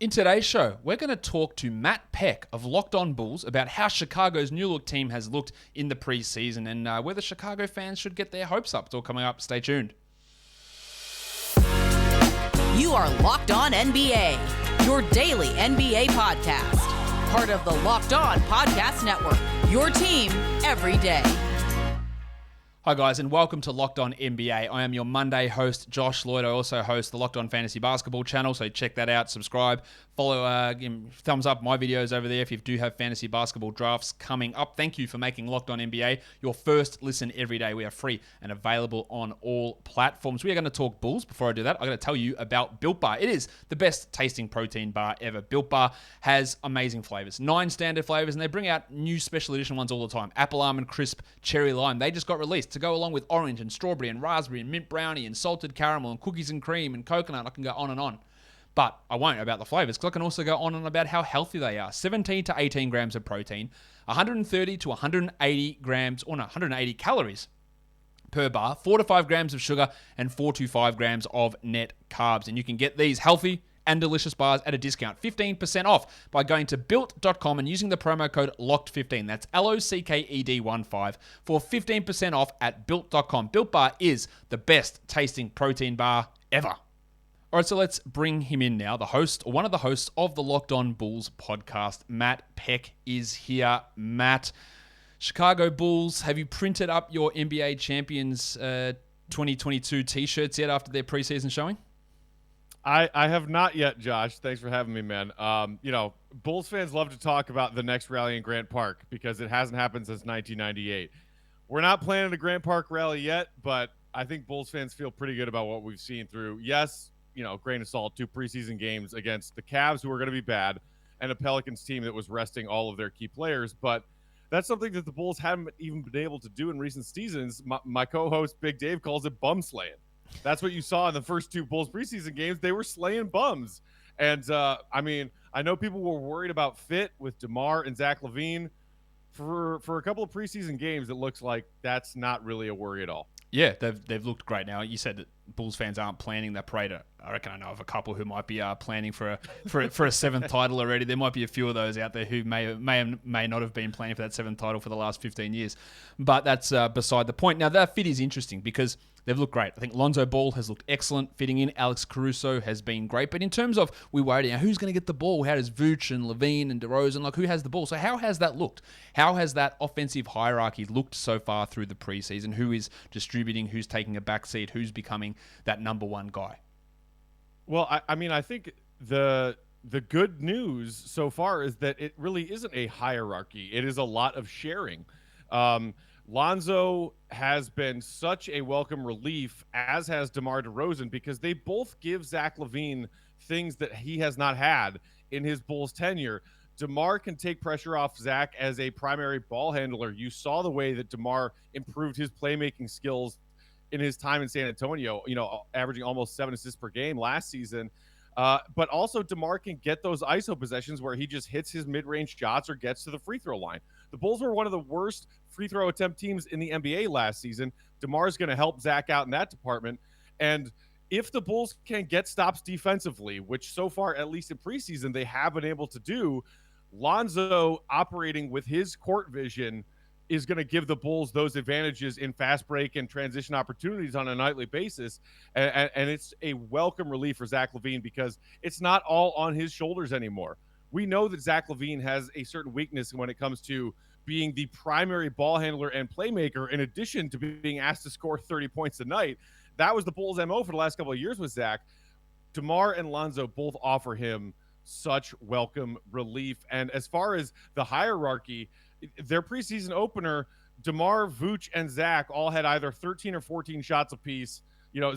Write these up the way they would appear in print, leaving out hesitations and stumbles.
In today's show, we're going to talk to Matt Peck of Locked On Bulls about how Chicago's new look team has looked in the preseason and whether Chicago fans should get their hopes up. It's all coming up. Stay tuned. You are Locked On NBA, your daily NBA podcast. Part of the Locked On Podcast Network, your team every day. Hi guys, and welcome to Locked On NBA. I am your Monday host, Josh Lloyd. I also host the Locked On Fantasy Basketball channel, so check that out, subscribe, follow, thumbs up my videos over there if you do have fantasy basketball drafts coming up. Thank you for making Locked On NBA your first listen every day. We are free and available on all platforms. We are going to talk Bulls. Before I do that, I'm going to tell you about Built Bar. It is the best tasting protein bar ever. Built Bar has amazing flavors, 9 standard flavors, and they bring out new special edition ones all the time. Apple Almond Crisp, Cherry Lime. They just got released to go along with orange and strawberry and raspberry and mint brownie and salted caramel and cookies and cream and coconut. I can go on and on. But I won't about the flavors because I can also go on and about how healthy they are. 17 to 18 grams of protein, 130 to 180 grams, or no, 180 calories per bar, 4 to 5 grams of sugar, and 4 to 5 grams of net carbs. And you can get these healthy and delicious bars at a discount, 15% off, by going to built.com and using the promo code LOCKED15. That's LOCKED15 for 15% off at built.com. Built Bar is the best tasting protein bar ever. All right, so let's bring him in now. The host, or one of the hosts of the Locked On Bulls podcast, Matt Peck, is here. Matt, Chicago Bulls, have you printed up your NBA Champions 2022 t-shirts yet after their preseason showing? I have not yet, Josh. Thanks for having me, man. Bulls fans love to talk about the next rally in Grant Park because it hasn't happened since 1998. We're not planning a Grant Park rally yet, but I think Bulls fans feel pretty good about what we've seen through, yes, grain of salt, 2 preseason games against the Cavs, who are going to be bad, and a Pelicans team that was resting all of their key players. But that's something that the Bulls haven't even been able to do in recent seasons. My co-host, Big Dave, calls it bum slaying. That's what you saw in the first 2 Bulls preseason games. They were slaying bums. And, I know people were worried about fit with DeMar and Zach LaVine. For a couple of preseason games, it looks like that's not really a worry at all. Yeah, they've looked great. Now, you said that Bulls fans aren't planning that parade. I reckon I know of a couple who might be planning for a 7th title already. There might be a few of those out there who may not have been planning for that 7th title for the last 15 years. But that's beside the point. Now, that fit is interesting because they've looked great. I think Lonzo Ball has looked excellent fitting in. Alex Caruso has been great. But in terms of, we worried, who's going to get the ball? How does Vooch and LaVine and DeRozan, who has the ball? So how has that looked? How has that offensive hierarchy looked so far through the preseason? Who is distributing? Who's taking a backseat? Who's becoming that number one guy? Well, I think the good news so far is that it really isn't a hierarchy. It is a lot of sharing. Lonzo has been such a welcome relief, as has DeMar DeRozan, because they both give Zach LaVine things that he has not had in his Bulls tenure. DeMar can take pressure off Zach as a primary ball handler. You saw the way that DeMar improved his playmaking skills in his time in San Antonio, averaging almost 7 assists per game last season. But also DeMar can get those ISO possessions where he just hits his mid-range shots or gets to the free throw line. The Bulls were one of the worst free throw attempt teams in the NBA last season. DeMar's going to help Zach out in that department. And if the Bulls can get stops defensively, which so far, at least in preseason, they have been able to do, Lonzo operating with his court vision is going to give the Bulls those advantages in fast break and transition opportunities on a nightly basis. And it's a welcome relief for Zach LaVine because it's not all on his shoulders anymore. We know that Zach LaVine has a certain weakness when it comes to being the primary ball handler and playmaker, in addition to being asked to score 30 points a night. That was the Bulls' MO for the last couple of years with Zach. DeMar and Lonzo both offer him such welcome relief. And as far as the hierarchy, their preseason opener, DeMar, Vooch, and Zach all had either 13 or 14 shots apiece.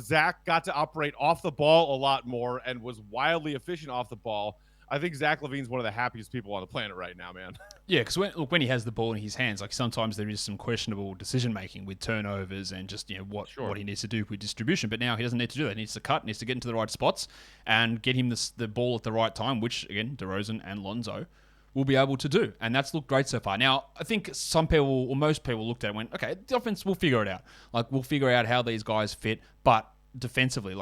Zach got to operate off the ball a lot more and was wildly efficient off the ball. I think Zach LaVine's one of the happiest people on the planet right now, man. Yeah, because when he has the ball in his hands, sometimes there is some questionable decision-making with turnovers and just, what he needs to do with distribution. But now he doesn't need to do that. He needs to cut, needs to get into the right spots and get him the ball at the right time, which, again, DeRozan and Lonzo will be able to do. And that's looked great so far. Now, I think some people, or most people, looked at it and went, okay, the offense, we'll figure it out. We'll figure out how these guys fit. But defensively,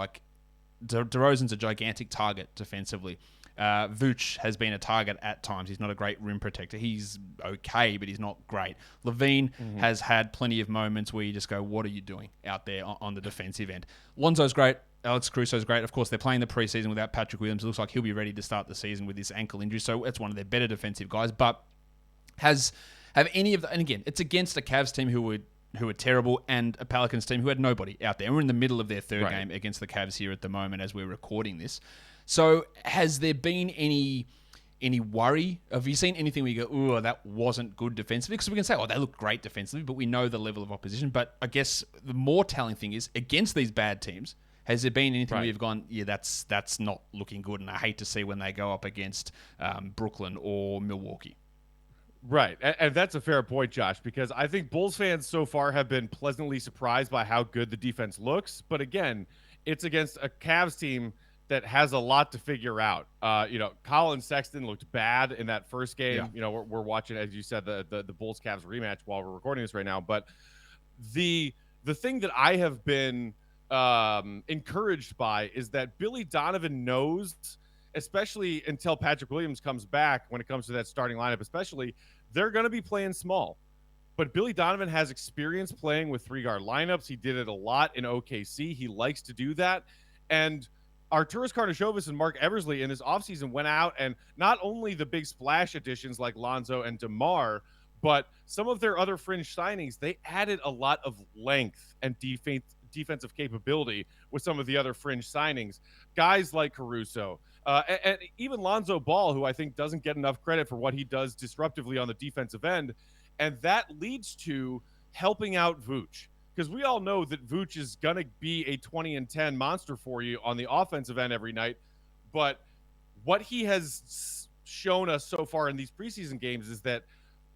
DeRozan's a gigantic target defensively. Vooch has been a target at times. He's not a great rim protector. He's okay, but he's not great. Levine has had plenty of moments where you just go, what are you doing out there on the defensive end? Lonzo's great. Alex Caruso's great. Of course, they're playing the preseason without Patrick Williams. It looks like he'll be ready to start the season with this ankle injury, so it's one of their better defensive guys. But have any of the... And again, it's against a Cavs team who were terrible and a Pelicans team who had nobody out there. We're in the middle of their third game against the Cavs here at the moment as we're recording this. So has there been any worry? Have you seen anything where you go, ooh, that wasn't good defensively? Because we can say, oh, they look great defensively, but we know the level of opposition. But I guess the more telling thing is, against these bad teams, has there been anything where you've gone, yeah, that's not looking good, and I hate to see when they go up against Brooklyn or Milwaukee? Right. And that's a fair point, Josh, because I think Bulls fans so far have been pleasantly surprised by how good the defense looks. But again, it's against a Cavs team that has a lot to figure out. Colin Sexton looked bad in that first game. Yeah. We're watching, as you said, the Bulls Cavs rematch while we're recording this right now. But the thing that I have been encouraged by is that Billy Donovan knows, especially until Patrick Williams comes back, when it comes to that starting lineup, especially, they're going to be playing small. But Billy Donovan has experience playing with 3-guard lineups. He did it a lot in OKC. He likes to do that. And Arturas Karnisovas and Mark Eversley in this offseason went out, and not only the big splash additions like Lonzo and DeMar, but some of their other fringe signings, they added a lot of length and defensive capability with some of the other fringe signings. Guys like Caruso, and even Lonzo Ball, who I think doesn't get enough credit for what he does disruptively on the defensive end. And that leads to helping out Vooch. Because we all know that Vooch is going to be a 20-10 monster for you on the offensive end every night. But what he has shown us so far in these preseason games is that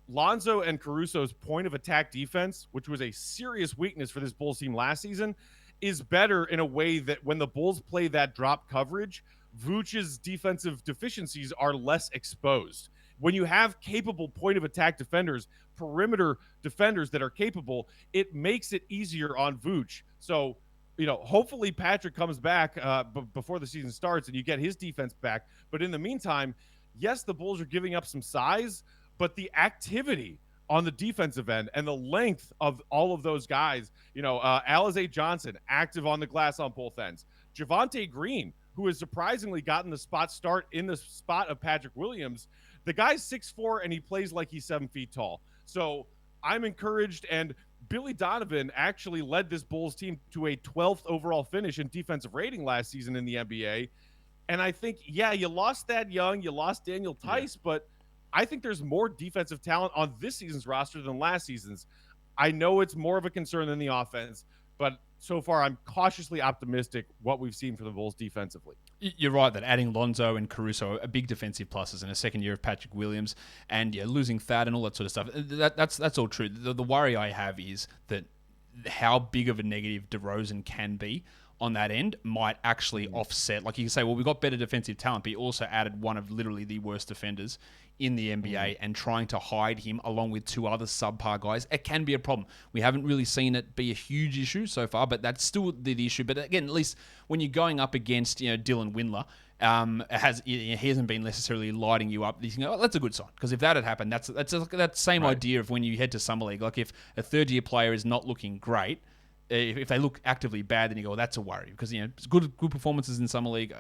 Lonzo and Caruso's point of attack defense, which was a serious weakness for this Bulls team last season, is better in a way that when the Bulls play that drop coverage, Vooch's defensive deficiencies are less exposed. When you have capable point of attack defenders, perimeter defenders that are capable, it makes it easier on Vooch. So, hopefully Patrick comes back before the season starts and you get his defense back. But in the meantime, yes, the Bulls are giving up some size, but the activity on the defensive end and the length of all of those guys, Alize Johnson, active on the glass on both ends. Javonte Green, who has surprisingly gotten the spot start in the spot of Patrick Williams. The guy's 6'4", and he plays like he's 7 feet tall. So I'm encouraged, and Billy Donovan actually led this Bulls team to a 12th overall finish in defensive rating last season in the NBA. And I think, you lost Thad Young, you lost Daniel Tice, but I think there's more defensive talent on this season's roster than last season's. I know it's more of a concern than the offense, but so far I'm cautiously optimistic what we've seen from the Bulls defensively. You're right that adding Lonzo and Caruso are big defensive pluses in a second year of Patrick Williams, and losing Thad and all that sort of stuff. That's all true. The worry I have is that how big of a negative DeRozan can be on that end might actually offset. Like you can say, well, we've got better defensive talent, but he also added one of literally the worst defenders in the NBA, and trying to hide him along with 2 other subpar guys, it can be a problem. We haven't really seen it be a huge issue so far, but that's still the issue. But again, at least when you're going up against Dylan Windler, he hasn't been necessarily lighting you up. You can go, that's a good sign, because if that had happened, that's that same idea of when you head to Summer League. Like if a third-year player is not looking great, if they look actively bad, then you go, that's a worry, because good performances in Summer League,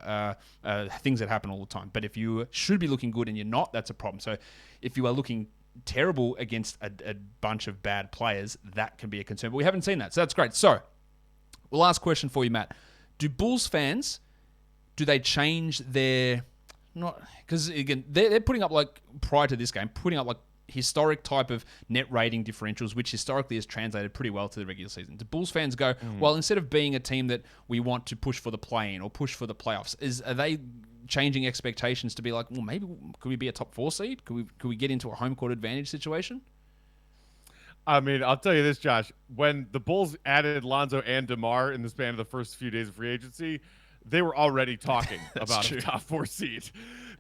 things that happen all the time. But if you should be looking good and you're not, that's a problem. So if you are looking terrible against a bunch of bad players, that can be a concern. But we haven't seen that, so that's great. So, last question for you, Matt: do Bulls fans, do they change their because again they're putting up, like, prior to this game, putting up like historic type of net rating differentials, which historically has translated pretty well to the regular season. Do Bulls fans go, well, instead of being a team that we want to push for the play-in or push for the playoffs, are they changing expectations to be like, well, maybe could we be a top 4 seed? Could we get into a home court advantage situation? I mean, I'll tell you this, Josh. When the Bulls added Lonzo and DeMar in the span of the first few days of free agency, they were already talking about a top 4 seed,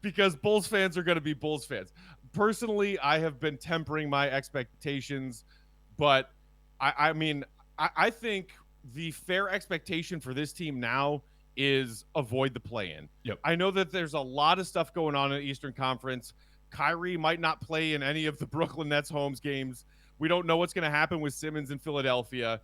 because Bulls fans are going to be Bulls fans. Personally, I have been tempering my expectations, but I think the fair expectation for this team now is avoid the play-in. Yep. I know that there's a lot of stuff going on in the Eastern Conference. Kyrie might not play in any of the Brooklyn Nets homes games. We don't know what's going to happen with Simmons in Philadelphia.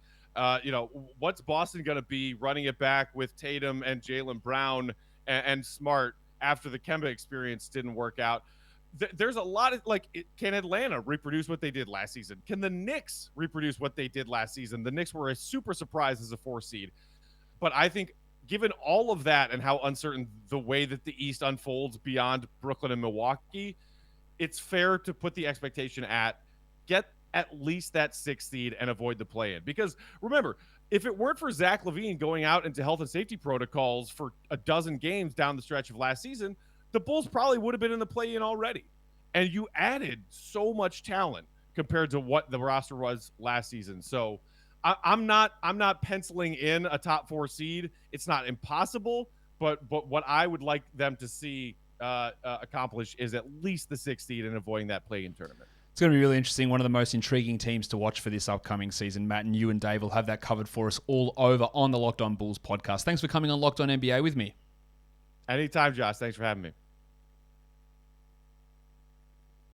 What's Boston going to be running it back with Tatum and Jaylen Brown and Smart after the Kemba experience didn't work out? There's a lot of, can Atlanta reproduce what they did last season? Can the Knicks reproduce what they did last season? The Knicks were a super surprise as a 4 seed. But I think given all of that and how uncertain the way that the East unfolds beyond Brooklyn and Milwaukee, it's fair to put the expectation at get at least that 6th seed and avoid the play-in. Because remember, if it weren't for Zach LaVine going out into health and safety protocols for a dozen games down the stretch of last season, the Bulls probably would have been in the play-in already. And you added so much talent compared to what the roster was last season. So I'm not penciling in a top 4 seed. It's not impossible, but what I would like them to see accomplish is at least the 6th seed and avoiding that play-in tournament. It's going to be really interesting. One of the most intriguing teams to watch for this upcoming season. Matt and you and Dave will have that covered for us all over on the Locked On Bulls podcast. Thanks for coming on Locked On NBA with me. Anytime, Josh. Thanks for having me.